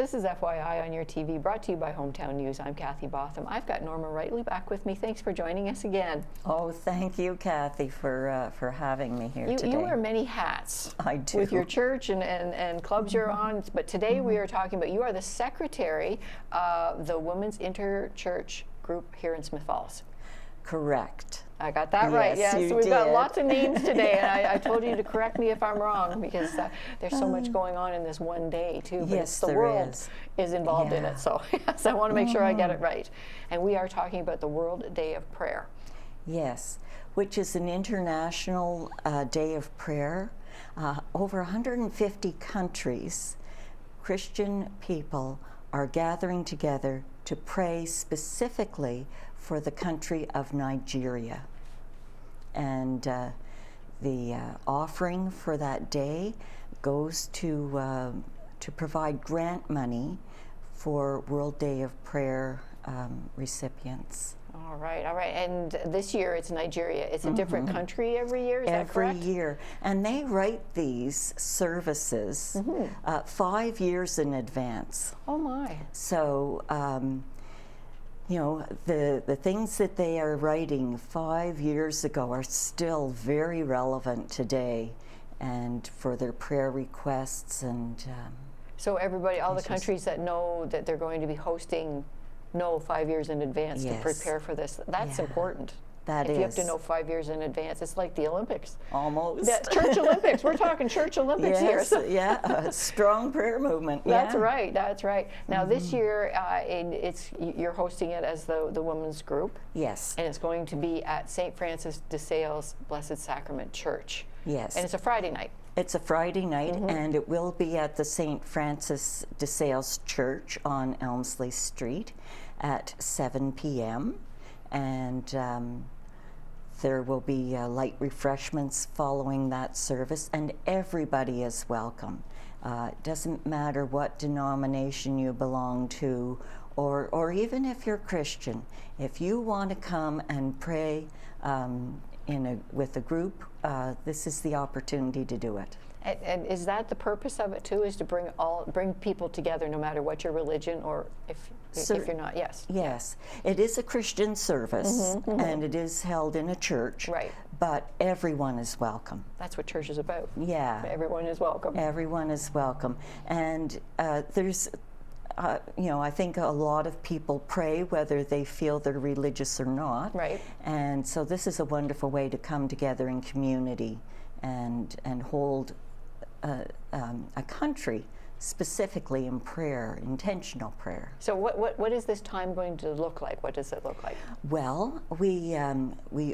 This is FYI on your TV, brought to you by Hometown News. I'm Kathy Botham. I've got Norma Rightly back with me. Thanks for joining us again. Oh, thank you, Kathy, for having me here today. You wear many hats. I do. With your church and clubs you're on. But today we are talking about, you are the secretary of the Women's Interchurch group here in Smith Falls. Correct. I got that right. Yes, you we've got did. lots of names today, and I told you to correct me if I'm wrong, because there's so much going on in this one day too. But Yes, the there world is involved in it. So yes, I want to make sure I get it right. And we are talking about the World Day of Prayer. Yes, which is an international day of prayer. Over 150 countries, Christian people are gathering together to pray specifically for the country of Nigeria. And the offering for that day goes to provide grant money for World Day of Prayer recipients. All right, all right. And this year it's Nigeria. It's a different country every year, is that correct? Every year. And they write these services 5 years in advance. Oh my. So, you know, the things that they are writing 5 years ago are still very relevant today, and for their prayer requests. And so everybody, all the countries that know that they're going to be hosting, know 5 years in advance to prepare for this. That's important. That if is. you have to know 5 years in advance, it's like the Olympics. Almost. Church Olympics. We're talking Church Olympics here. So. Yeah, a strong prayer movement. That's right. That's right. Now this year, you're hosting it as the women's group. Yes. And it's going to be at St. Francis de Sales Blessed Sacrament Church. Yes. And it's a Friday night. It's a Friday night, and it will be at the St. Francis de Sales Church on Elmsley Street at 7 p.m. And there will be light refreshments following that service, and everybody is welcome. It doesn't matter what denomination you belong to, or even if you're Christian. If you want to come and pray with a group, this is the opportunity to do it. And is that the purpose of it too? Is to bring people together, no matter what your religion, or if you're not? Yes. Yes, it is a Christian service, and it is held in a church. Right. But everyone is welcome. That's what church is about. Yeah. Everyone is welcome. Everyone is welcome, and there's. You know, I think a lot of people pray whether they feel they're religious or not. Right. And so this is a wonderful way to come together in community and hold a country specifically in prayer, intentional prayer. So what is this time going to look like? What does it look like? Well, we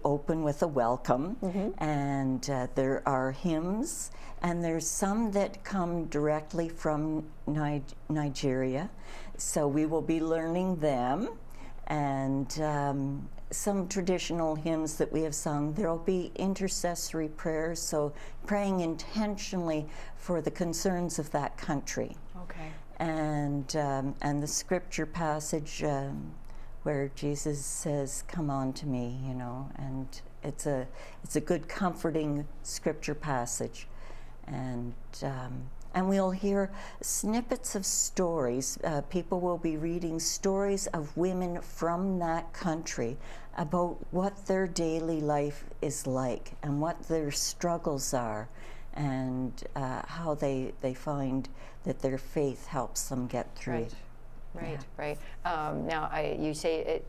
open with a welcome, and there are hymns, and there's some that come directly from Nigeria, so we will be learning them, and some traditional hymns that we have sung. There will be intercessory prayers, so praying intentionally for the concerns of that country. Okay. And the scripture passage where Jesus says, "Come on to me," you know, and it's a good comforting scripture passage, and we'll hear snippets of stories. People will be reading stories of women from that country about what their daily life is like and what their struggles are, and how they find that their faith helps them get through. Right. Right, right. Now, you say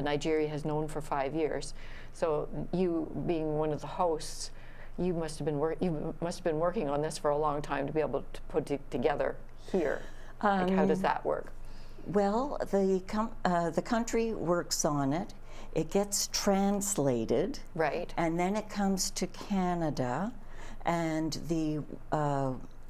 Nigeria has known for 5 years, so you being one of the hosts, you must have been working on this for a long time to be able to put it together here. Like, how does that work? Well, the country works on it. It gets translated, right, and then it comes to Canada, and the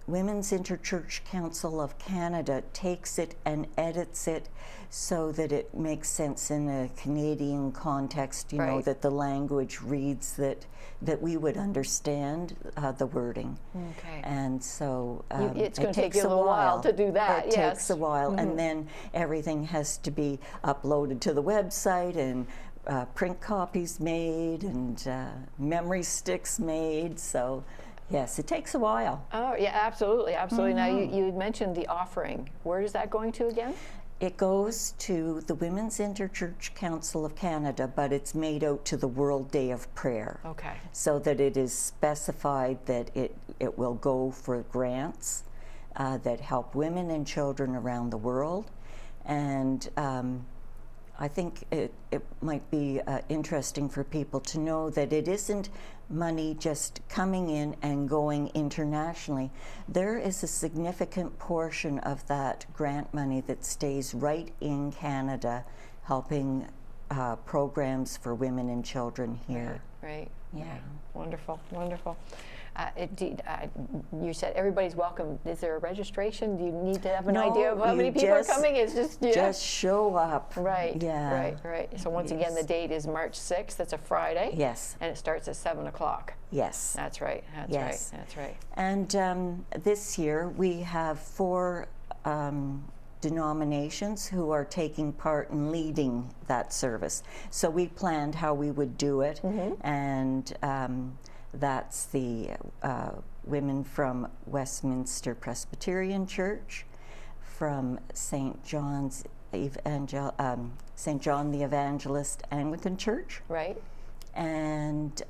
Women's Interchurch Council of Canada takes it and edits it so that it makes sense in a Canadian context, you know, that the language reads that we would understand the wording. Okay. And so it's going to take you a little while to do that. It takes a while, and then everything has to be uploaded to the website, and print copies made, and memory sticks made. So Yes, it takes a while. Oh, yeah, absolutely, absolutely. Now, you had mentioned the offering. Where is that going to again? It goes to the Women's Interchurch Council of Canada, but it's made out to the World Day of Prayer. Okay. So that it is specified that it will go for grants that help women and children around the world. And I think it might be interesting for people to know that it isn't money just coming in and going internationally. There is a significant portion of that grant money that stays right in Canada, helping programs for women and children here. Right. Yeah. Right. Wonderful, wonderful. You said everybody's welcome. Is there a registration? Do you need to have an idea of how many people are coming? It's just show up. Right. Yeah. Right. So once again, the date is March 6th. That's a Friday. Yes. And it starts at 7 o'clock. Yes. That's right. Yes. That's right. And this year we have 4 denominations who are taking part in leading that service. So we planned how we would do it, and that's the women from Westminster Presbyterian Church, from St. John the Evangelist Anglican Church, Right. and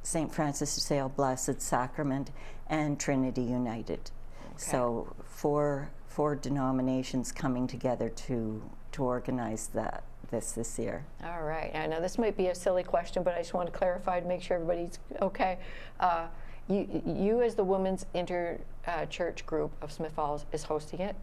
St. Francis de Sales Blessed Sacrament, and Trinity United. Okay. So four denominations coming together to organize this year. All right. I know this might be a silly question, but I just want to clarify to make sure everybody's okay. You as the Women's Inter-Church Group of Smith Falls is hosting it.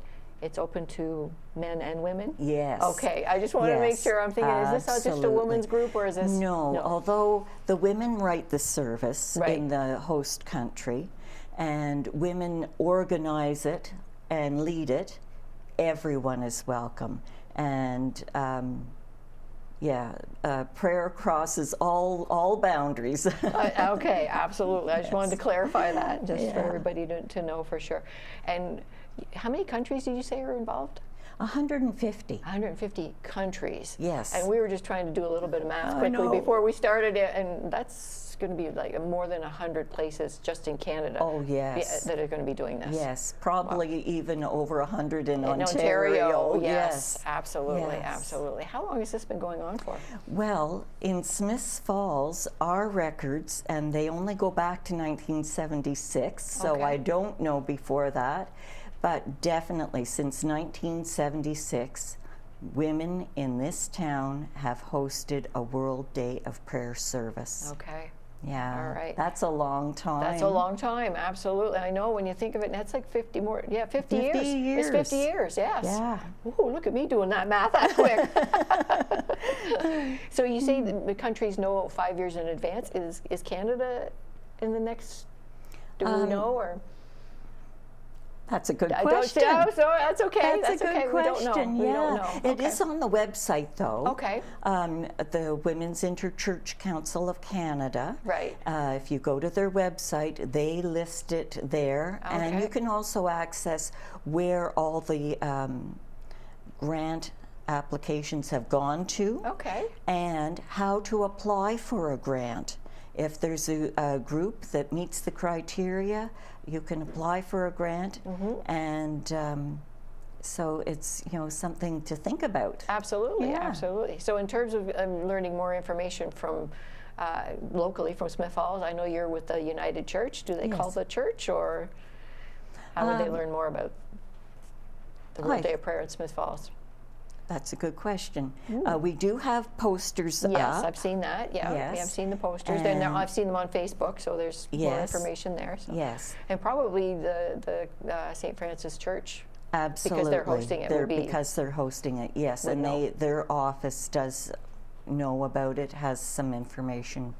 It's open to men and women? Yes. Okay. I just want to make sure. I'm thinking, is this not just a women's group, or is this? No. Although the women write the service Right. in the host country, and women organize it and lead it, everyone is welcome. And prayer crosses all boundaries. Okay, absolutely. I just wanted to clarify that, just for everybody to know for sure. And how many countries did you say are involved? 150. 150 countries. Yes. And we were just trying to do a little bit of math quickly before we started it, and that's going to be like more than 100 places just in Canada. Oh, yes. That are going to be doing this. Yes, probably even over 100 in Ontario. Ontario, yes. Absolutely, Yes. absolutely. How long has this been going on for? Well, in Smiths Falls, our records, and they only go back to 1976, so Okay. I don't know before that, but definitely since 1976, women in this town have hosted a World Day of Prayer service. Okay. Yeah, All right. That's a long time. That's a long time, absolutely. I know when you think of it, that's like 50 more, 50 years. 50 years. It's 50 years, yes. Yeah. Ooh, look at me doing that math that quick. So you say the countries know 5 years in advance. Is Canada in the next, do we know, or? That's a good I question. don't, so that's okay. That's a good okay. question. We don't know. It is on the website, though. Okay. The Women's Interchurch Council of Canada. Right. If you go to their website, they list it there, and Okay. you can also access where all the grant applications have gone to, Okay. and how to apply for a grant. If there's a group that meets the criteria, you can apply for a grant, and so it's something to think about. Absolutely, Yeah. absolutely. So in terms of learning more information from locally from Smith Falls, I know you're with the United Church. Do they call Yes. the church, or how would they learn more about the World Day of Prayer at Smith Falls? That's a good question. We do have posters Yes, up. I've seen that. Yeah, Yes. I've seen the posters. Then And- I've seen them on Facebook, so there's more Yes. information there. So. Yes, And probably the St. Francis Church. absolutely. they're hosting it would be- because they're hosting it. Yes, would and know. their office does know about it. Has some information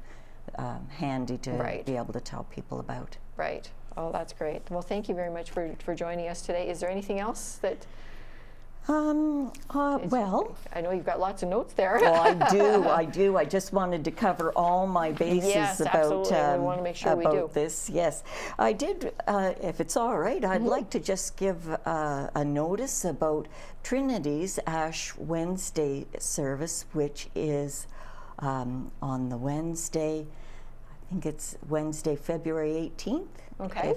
handy to Right. be able to tell people about. Right. Oh, that's great. Well, thank you very much for joining us today. Is there anything else that? Well, I know you've got lots of notes there. I do. I just wanted to cover all my bases Yes, about, absolutely. We want to make sure we do. about this. Yes, I did. If it's all right, I'd like to just give a notice about Trinity's Ash Wednesday service, which is on the Wednesday. I think it's Wednesday, February 18th. Okay,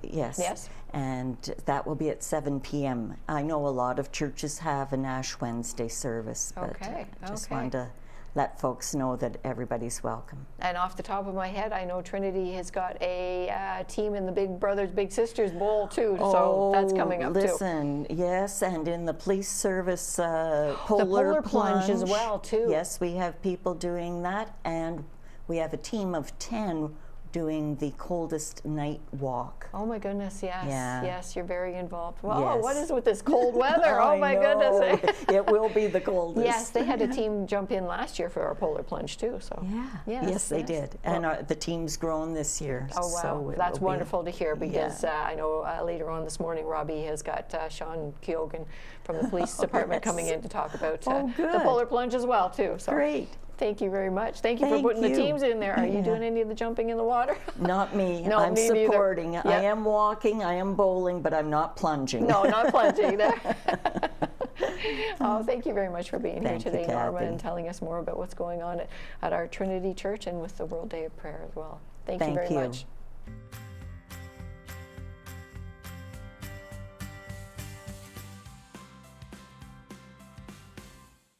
yes. Yes. And that will be at 7 p.m. I know a lot of churches have an Ash Wednesday service, but Okay, just okay. wanted to let folks know that everybody's welcome. And off the top of my head, I know Trinity has got a team in the Big Brothers Big Sisters Bowl too, so that's coming up listen, yes, and in the police service polar the polar plunge as well too. Yes, we have people doing that, and we have a team of 10 doing the coldest night walk. Oh my goodness, yes. Yeah. Yes, you're very involved. Well, Yes. what is with this cold weather? Oh I my know. goodness. It will be the coldest. Yes, they had a team jump in last year for our polar plunge too. So Yeah. Yes, they did. Well, And the team's grown this year. oh wow, so that's it'll be- wonderful to hear, because I know later on this morning Robbie has got Sean Keoghan from the police department yes. coming in to talk about Oh, the good. polar plunge as well too. So Great. thank you very much. Thank you for Thank putting the you. teams in there. Are you Yeah. doing any of the jumping in the water? Not me. No, I'm me neither. supporting. Yep. I am walking, I am bowling, but I'm not plunging. No, not plunging there. Oh, thank you very much for being Thank here you, today, Norma, Kathy. and telling us more about what's going on at our Trinity Church and with the World Day of Prayer as well. Thank you Thank very you. much.